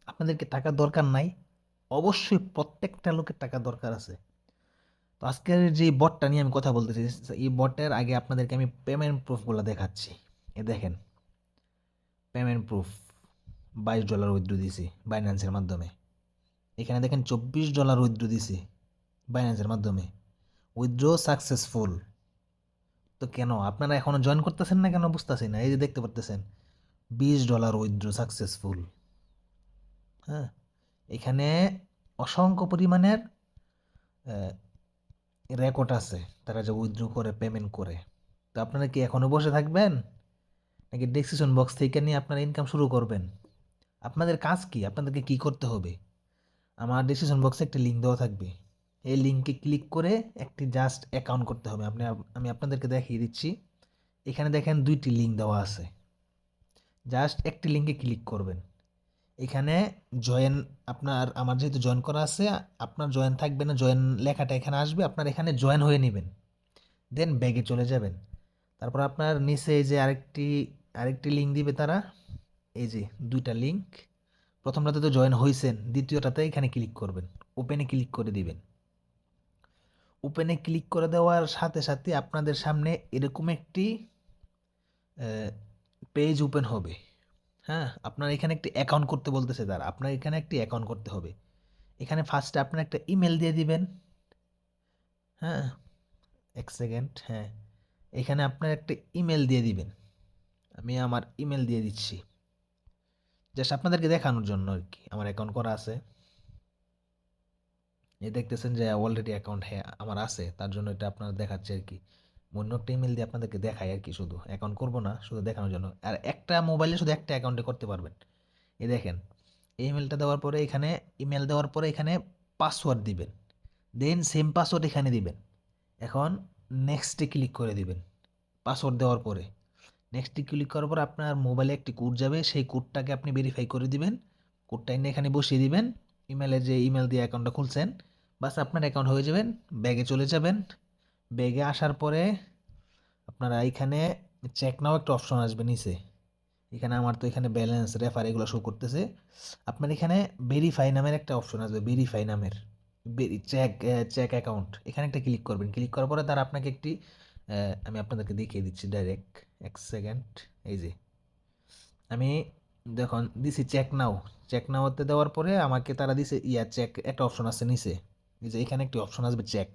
আপনাদেরকে টাকা দরকার নাই? অবশ্যই প্রত্যেকটা লোকের টাকা দরকার আছে। তো আজকের যে বটটা নিয়ে আমি কথা বলতেছি, এই বটের আগে আপনাদেরকে আমি পেমেন্ট প্রুফগুলো দেখাচ্ছি। এ দেখেন, পেমেন্ট প্রুফ $22 উইথড্র দিছি বাইন্যান্সের মাধ্যমে। এখানে দেখেন $24 উইথড্র দিছি বাইন্যান্সের মাধ্যমে। Withdraw successful. তো কেন আপনারা এখনো জয়েন করতেছেন না কেন বুঝতেছি না। এই যে দেখতে পারতেছেন $20 উইথড্র সাকসেসফুল। হ্যাঁ, এখানে অসংখ্য পরিমাণের রেকর্ড আছে তারা যে উইথড্র করে পেমেন্ট করে। তো আপনারা কি এখনও বসে থাকবেন নাকি ডিসিশন বক্স থেকে নিয়ে আপনারা ইনকাম শুরু করবেন? আপনাদের কাজ কি? আপনাদেরকে কি করতে হবে? আমার ডিসিশন বক্সে একটি লিঙ্ক দেওয়া থাকবে। এই লিঙ্কে ক্লিক করে একটি জাস্ট অ্যাকাউন্ট করতে হবে। আমি আপনাদেরকে দেখিয়ে দিচ্ছি। এখানে দেখেন 2টি লিঙ্ক দেওয়া আছে। জাস্ট একটি লিঙ্কে ক্লিক করবেন। এখানে জয়েন আমার যেহেতু জয়েন করা আছে, আপনার জয়েন থাকবে না, জয়েন লেখাটা এখানে আসবে। আপনার এখানে জয়েন হয়ে নেবেন। দেন ব্যাগে চলে যাবেন। তারপর আপনার নিচে এই যে আরেকটি লিঙ্ক দিবে তারা। এই যে 2টা লিঙ্ক। প্রথমটাতে তো জয়েন হয়েছেন, দ্বিতীয়টাতে এখানে ক্লিক করবেন। ওপেনে ক্লিক করে দিবেন। ওপেনে ক্লিক করে দেওয়ার সাথে সাথে আপনাদের সামনে এরকম একটি পেজ ওপেন হবে। হ্যাঁ, আপনার এখানে একটি অ্যাকাউন্ট করতে বলতেছে তারা। আপনার এখানে একটি অ্যাকাউন্ট করতে হবে। এখানে ফার্স্টে আপনার একটা ইমেল দিয়ে দিবেন। হ্যাঁ, 1 সেকেন্ড। হ্যাঁ, এখানে আপনার একটা ইমেল দিয়ে দিবেন। আমি আমার ইমেল দিয়ে দিচ্ছি জাস্ট আপনাদেরকে দেখানোর জন্য আর কি। আমার অ্যাকাউন্ট করা আছে। এই দেখতেছেন যে অলরেডি অ্যাকাউন্ট হ্যাঁ আমার আছে, তার জন্য এটা আপনার দেখাচ্ছে আর কি। অন্য একটা ইমেল দিয়ে আপনাদেরকে দেখাই আর কি, শুধু অ্যাকাউন্ট করবো না, শুধু দেখানোর জন্য। আর একটা মোবাইলে শুধু একটা অ্যাকাউন্টে করতে পারবেন। এই দেখেন, এই ইমেলটা দেওয়ার পরে এখানে ইমেল দেওয়ার পরে এখানে পাসওয়ার্ড দিবেন। দেন সেম পাসওয়ার্ড এখানে দিবেন। এখন নেক্সটে ক্লিক করে দিবেন পাসওয়ার্ড দেওয়ার পরে। নেক্সটে ক্লিক করার পর আপনার মোবাইলে একটি কোড যাবে, সেই কোডটাকে আপনি ভেরিফাই করে দিবেন। কোডটা এনে এখানে বসিয়ে দিবেন। ইমেলের যে ইমেল দিয়ে অ্যাকাউন্টটা খুলছেন, বাস আপনার অ্যাকাউন্ট হয়ে যাবেন। ব্যাগে চলে যাবেন। ব্যাগে আসার পরে আপনারা এইখানে চেক নাও একটা অপশন আসবে নিচে। এখানে আমার তো এখানে ব্যালেন্স রেফার এগুলো শো করতেছে। আপনার এখানে ভেরিফাই নামের একটা অপশন আসবে, ভেরিফাই নামের চেক চেক অ্যাকাউন্ট। এখানে একটা ক্লিক করবেন। ক্লিক করার পরে তারা আপনাকে একটি আমি আপনাদেরকে দেখিয়ে দিচ্ছি ডাইরেক্ট। 1 সেকেন্ড। এই যে আমি দেখুন দিছি চেক নাও। চেক নাওতে দেওয়ার পরে আমাকে তারা দিছে চেক একটা অপশন আছে নিচে। এই যে এখানে একটি অপশন আসবে চেক।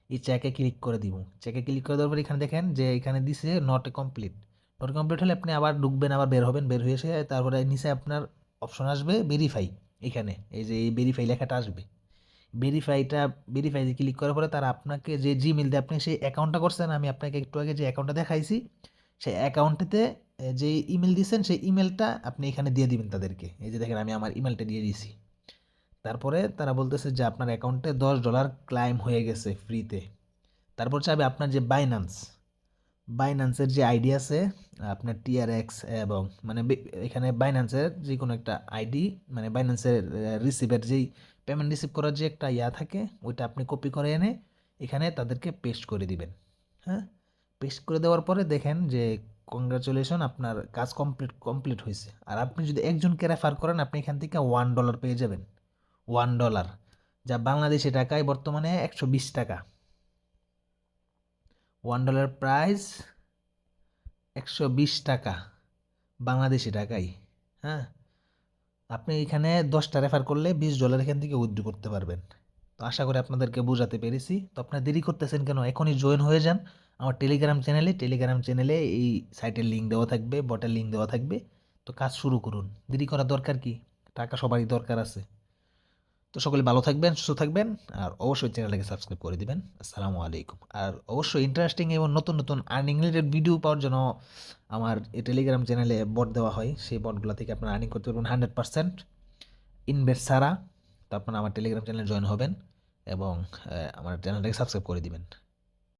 এই চেকে ক্লিক করে দিব। চেকে ক্লিক করে দেওয়ার পর এখানে দেখেন যে এখানে দিছে নট কমপ্লিট। নট কমপ্লিট হলে আপনি আবার ঢুকবেন, আবার বের হবেন। বের হয়ে এসে তারপরে নিচে আপনার অপশন আসবে ভেরিফাই। এখানে এই যে এই ভেরিফাই লেখাটা আসবে। ভেরিফাইতে ক্লিক করার পরে তারা আপনাকে যে জিমেইল দিয়ে আপনি সেই অ্যাকাউন্টটা করছেন, আমি আপনাকে একটু আগে যে অ্যাকাউন্টটা দেখাইছি, সেই অ্যাকাউন্টটিতে যে ইমেল দিয়েছেন সেই ইমেলটা আপনি এখানে দিয়ে দিবেন তাদেরকে। এই যে দেখেন আমি আমার ইমেলটা দিয়ে দিয়েছি। তারপরে তারা বলতেছে যে আপনার অ্যাকাউন্টে $10 ক্লাইম হয়ে গেছে ফ্রিতে। তারপর চাইবে আপনার যে বাইন্যান্সের যে আইডি আছে, আপনার TRX এবং মানে এখানে বাইন্যান্সের যে কোনো একটা আইডি, মানে বাইন্যান্সের রিসিভের যেই পেমেন্ট রিসিভ করার যে একটা থাকে, ওইটা আপনি কপি করে এনে এখানে তাদেরকে পেস্ট করে দিবেন। হ্যাঁ, পেস্ট করে দেওয়ার পরে দেখেন যে কংগ্রাচুলেশন, আপনার কাজ কমপ্লিট হয়েছে। আর আপনি যদি একজনকে রেফার করেন, আপনি এখান থেকে $1 পেয়ে যাবেন। $1, যা বাংলাদেশি টাকায় বর্তমানে 120 টাকা। $1 প্রাইস 120 টাকা বাংলাদেশি টাকায়। হ্যাঁ, আপনি এখানে 10টা রেফার করলে $20 এখান থেকে উইথড্র করতে পারবেন। তো আশা করি আপনাদেরকে বোঝাতে পেরেছি। তো আপনারা দেরি করতেছেন কেন? এখনই জয়েন হয়ে যান আমার টেলিগ্রাম চ্যানেলে এই সাইটের লিঙ্ক দেওয়া থাকবে, বটের লিঙ্ক দেওয়া থাকবে। তো কাজ শুরু করুন। দেরি করার দরকার কি? টাকা সবারই দরকার আছে। তো সকলে ভালো থাকবেন, সুস্থ থাকবেন। আর অবশ্যই চ্যানেলটাকে সাবস্ক্রাইব করে দিবেন। আসসালামু আলাইকুম। আর অবশ্যই ইন্টারেস্টিং এবং নতুন নতুন আর্নিং রিলেটেড ভিডিও পাওয়ার জন্য আমার এই টেলিগ্রাম চ্যানেলে বট দেওয়া হয়। সেই বটগুলো থেকে আপনারা আর্নিং করতে পারবেন 100% ইনভেস্ট ছাড়া। তো আপনারা আমার টেলিগ্রাম চ্যানেলে জয়েন হবেন এবং আমার চ্যানেলটাকে সাবস্ক্রাইব করে দিবেন।